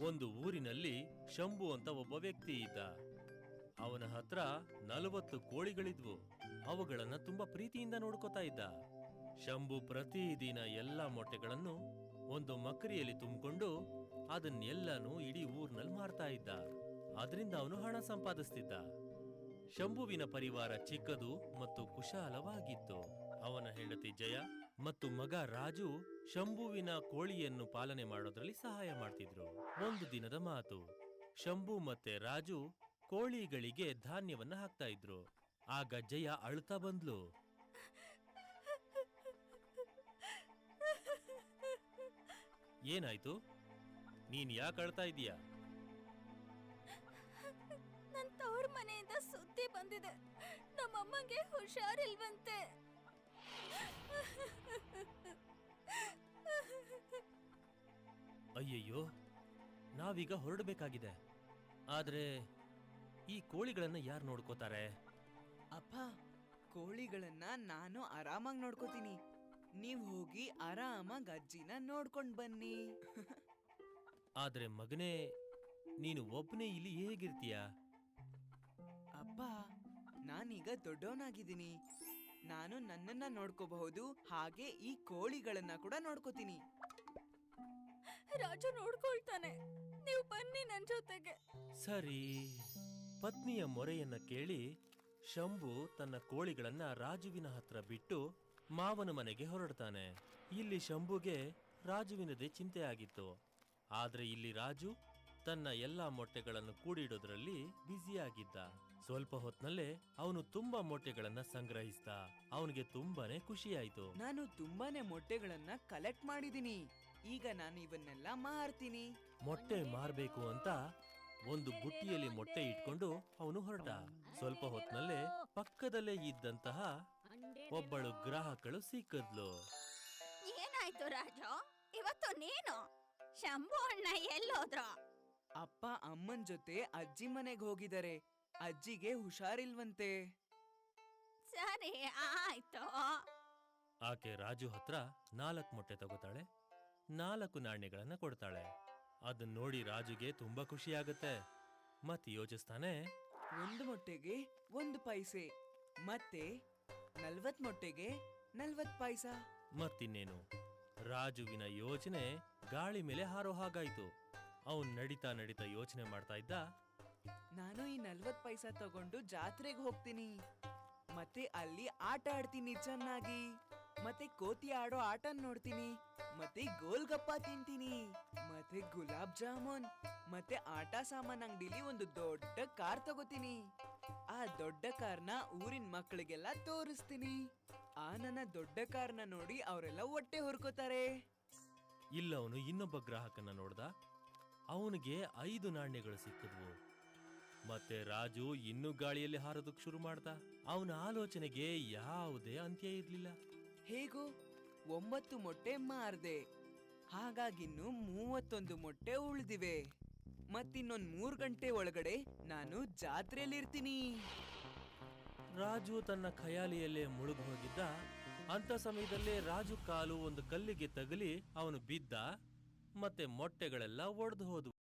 ಒಂದು ಊರಿನಲ್ಲಿ ಶಂಭು ಅಂತ ಒಬ್ಬ ವ್ಯಕ್ತಿ ಇದ್ದ. ಅವನ ಹತ್ರ 40 ಕೋಳಿಗಳಿದ್ವು. ಅವುಗಳನ್ನ ತುಂಬಾ ಪ್ರೀತಿಯಿಂದ ನೋಡ್ಕೋತಾ ಇದ್ದ. ಶಂಭು ಪ್ರತಿದಿನ ಎಲ್ಲಾ ಮೊಟ್ಟೆಗಳನ್ನು ಒಂದು ಮಕರಿಯಲ್ಲಿ ತುಂಬಿಕೊಂಡು ಅದನ್ನೆಲ್ಲಾನು ಇಡೀ ಊರ್ನಲ್ಲಿ ಮಾರ್ತಾ ಇದ್ದ. ಅದರಿಂದ ಅವನು ಹಣ ಸಂಪಾದಿಸ್ತಿದ್ದ. ಶಂಭುವಿನ ಪರಿವಾರ ಚಿಕ್ಕದು ಮತ್ತು ಕುಶಾಲವಾಗಿತ್ತು. ಅವನ ಹೆಂಡತಿ ಜಯ ಮತ್ತು ಮಗ ರಾಜು ಶಂಭುವಿನ ಕೋಳಿಯನ್ನು ಪಾಲನೆ ಮಾಡೋದ್ರಲ್ಲಿ ಸಹಾಯ ಮಾಡ್ತಿದ್ರು. ಒಂದು ದಿನದ ಮಾತು, ಶಂಭು ಮತ್ತೆ ರಾಜು ಕೋಳಿಗಳಿಗೆ ಧಾನ್ಯವನ್ನ ಹಾಕ್ತಾ ಇದ್ರು. ಆಗ ಜಯ ಅಳ್ತಾ ಬಂದ್ಲು. ಏನಾಯ್ತು? ನೀನ್ ಯಾಕೆ ಅಳ್ತಾ ಇದೀಯಾ? ನನ್ ತವ್ರ ಮನೆಯಿಂದ ಸುದ್ದಿ ಬಂದಿದೆ, ನಮ್ಮಮ್ಮಂಗೆ ಹುಷಾರಿಲ್ವಂತೆ. ಅಯ್ಯಯ್ಯೋ, ನಾವೀಗ ಹೊರಡಬೇಕಾಗಿದೆ. ಆದ್ರೆ ಈ ಕೋಳಿಗಳನ್ನ ಯಾರು ನೋಡ್ಕೋತಾರೆ? ಅಪ್ಪ, ಕೋಳಿಗಳನ್ನ ನಾನು ಆರಾಮಾಗಿ ನೋಡ್ಕೋತೀನಿ. ನೀವ್ ಹೋಗಿ ಆರಾಮಾಗಿ ಅಜ್ಜಿನ ನೋಡ್ಕೊಂಡ್ ಬನ್ನಿ. ಆದ್ರೆ ಮಗನೇ, ನೀನು ಒಬ್ಬನೇ ಇಲ್ಲಿ ಹೇಗಿರ್ತೀಯ? ಅಪ್ಪ, ನಾನೀಗ ದೊಡ್ಡವನಾಗಿದ್ದೀನಿ. ನಾನು ನನ್ನನ್ನ ನೋಡ್ಕೋಬಹುದು, ಹಾಗೆ ಈ ಕೋಳಿಗಳನ್ನ ಕೂಡ ನೋಡ್ಕೋತೀನಿ. ರಾಜು ನೋಡ್ಕೊಳ್ತಾನೆ, ನೀವು ಬನ್ನಿ ನನ್ ಜೊತೆಗೆ. ಸರಿ. ಪತ್ನಿಯ ಮೊರೆಯನ್ನ ಕೇಳಿ ಶಂಭು ತನ್ನ ಕೋಳಿಗಳನ್ನ ರಾಜುವಿನ ಹತ್ರ ಬಿಟ್ಟು ಮಾವನ ಮನೆಗೆ ಹೊರಡ್ತಾನೆ. ಇಲ್ಲಿ ಶಂಭುಗೆ ರಾಜುವಿನದೇ ಚಿಂತೆ ಆಗಿತ್ತು. ಆದ್ರೆ ಇಲ್ಲಿ ರಾಜು ತನ್ನ ಎಲ್ಲಾ ಮೊಟ್ಟೆಗಳನ್ನು ಕೂಡಿಡೋದ್ರಲ್ಲಿ ಬ್ಯುಸಿಯಾಗಿದ್ದ. ಸ್ವಲ್ಪ ಹೊತ್ನಲ್ಲೇ ಅವನು ತುಂಬಾ ಮೊಟ್ಟೆಗಳನ್ನ ಸಂಗ್ರಹಿಸಿದ. ಅವನಿಗೆ ತುಂಬಾನೇ ಖುಷಿಯಾಯ್ತು. ನಾನು ತುಂಬಾನೇ ಮೊಟ್ಟೆಗಳನ್ನ ಕಲೆಕ್ಟ್ ಮಾಡಿದೀನಿ. ಈಗ ನಾನು ಇವನ್ನೆಲ್ಲ ಮಾರ್ತೀನಿ. ಮೊಟ್ಟೆ ಮಾರ್ಬೇಕು ಅಂತ ಒಂದು ಬುಟ್ಟಿಯಲ್ಲಿ ಮೊಟ್ಟೆ ಇಟ್ಕೊಂಡು ಅವನು ಹೊರಟ. ಸ್ವಲ್ಪ ಹೊತ್ನಲ್ಲೇ ಪಕ್ಕದಲ್ಲೇ ಇದ್ದಂತಹ ಒಬ್ಬಳು ಗ್ರಾಹಕಳು ಸಿಕ್ಕದ್ಲು. ಏನಾಯ್ತು ರಾಜು, ಇವತ್ತು ನೀನು ಶಂಭು ಅಣ್ಣ ಎಲ್ಲೋದ್ರು? ಅಪ್ಪ ಅಮ್ಮನ್ ಜೊತೆ ಅಜ್ಜಿ ಮನೆಗೆ ಹೋಗಿದ್ದಾರೆ. ಅಜ್ಜಿಗೆ ಹುಷಾರಿಲ್ವಂತೆ. ಸರಿ, ಆಯ್ತು. ಆಕೆ ರಾಜು ಹತ್ರ 4 ಮೊಟ್ಟೆ ತಗೋತಾಳೆ. 4 ನಾಣ್ಯಗಳನ್ನ ಕೊಡ್ತಾಳೆ. ಅದನ್ನ ನೋಡಿ ರಾಜುಗೆ ತುಂಬಾ ಖುಷಿಯಾಗತ್ತೆ. ಮತ್ತೆ ಯೋಚಿಸ್ತಾನೆ, 1 ಮೊಟ್ಟೆಗೆ 1 ಪೈಸೆ, ಮತ್ತೆ 40 ಮೊಟ್ಟೆಗೆ 40 ಪೈಸ. ಮತ್ತಿನ್ನೇನು, ರಾಜುವಿನ ಯೋಚನೆ ಗಾಳಿ ಮೇಲೆ ಹಾರೋ ಹಾಗಾಯ್ತು. ಅವನ್ ನಡಿತಾ ನಡಿತಾ ಯೋಚನೆ ಮಾಡ್ತಾ ಇದ್ದ, ನಾನು ಈ 40 ಪೈಸಾ ತಗೊಂಡು ಜಾತ್ರೆಗೆ ಹೋಗ್ತೀನಿ. ಮತ್ತೆ ಅಲ್ಲಿ ಆಟ ಆಡ್ತೀನಿ ಚೆನ್ನಾಗಿ. ಮತ್ತೆ ಕೋತಿ ಆಡೋ ಆಟ ನೋಡ್ತೀನಿ. ಮತ್ತೆ ಗೋಲ್ಗಪ್ಪ ತಿಂತೀನಿ. ಮತ್ತೆ ಗುಲಾಬ್ ಜಾಮೂನ್. ಮತ್ತೆ ಆಟ ಸಾಮಾನ್ ಅಂಗಡಿಲಿ ಒಂದು ದೊಡ್ಡ ಕಾರ್ ತಗೋತೀನಿ. ಆ ದೊಡ್ಡ ಕಾರ್ನ ಊರಿನ ಮಕ್ಕಳಿಗೆಲ್ಲ ತೋರಿಸ್ತೀನಿ. ಆ ನನ್ನ ದೊಡ್ಡ ಕಾರ್ನ ನೋಡಿ ಅವರೆಲ್ಲ ಹೊಟ್ಟೆ ಹುರ್ಕೋತಾರೆ. ಇಲ್ಲವನು ಇನ್ನೊಬ್ಬ ಗ್ರಾಹಕನ ನೋಡ್ದ. ಅವನಿಗೆ 5 ನಾಣ್ಯಗಳು ಸಿಕ್ಕಿದ್ವು. ಮತ್ತೆ ರಾಜು ಇನ್ನೂ ಗಾಳಿಯಲ್ಲಿ ಹಾರೋದಕ್ ಶುರು ಮಾಡ್ದ. ಅವನ ಆಲೋಚನೆಗೆ ಯಾವುದೇ ಅಂತ್ಯ ಇರ್ಲಿಲ್ಲ. ಹೇಗೂ 9 ಮೊಟ್ಟೆ ಮಾರ್ದೆ. ಹಾಗಾಗಿನ್ನು 31 ಮೊಟ್ಟೆ ಉಳಿದಿವೆ. ಮತ್ತಿನ್ನೊಂದ್ 3 ಗಂಟೆ ಒಳಗಡೆ ನಾನು ಜಾತ್ರೆಯಲ್ಲಿರ್ತೀನಿ. ರಾಜು ತನ್ನ ಖಯಾಲಿಯಲ್ಲೇ ಮುಳುಗು ಹೋಗಿದ್ದ. ಅಂತ ಸಮಯದಲ್ಲೇ ರಾಜು ಕಾಲು ಒಂದು ಕಲ್ಲಿಗೆ ತಗಲಿ ಅವನು ಬಿದ್ದ. ಮತ್ತೆ ಮೊಟ್ಟೆಗಳೆಲ್ಲ ಒಡೆದು ಹೋದವು.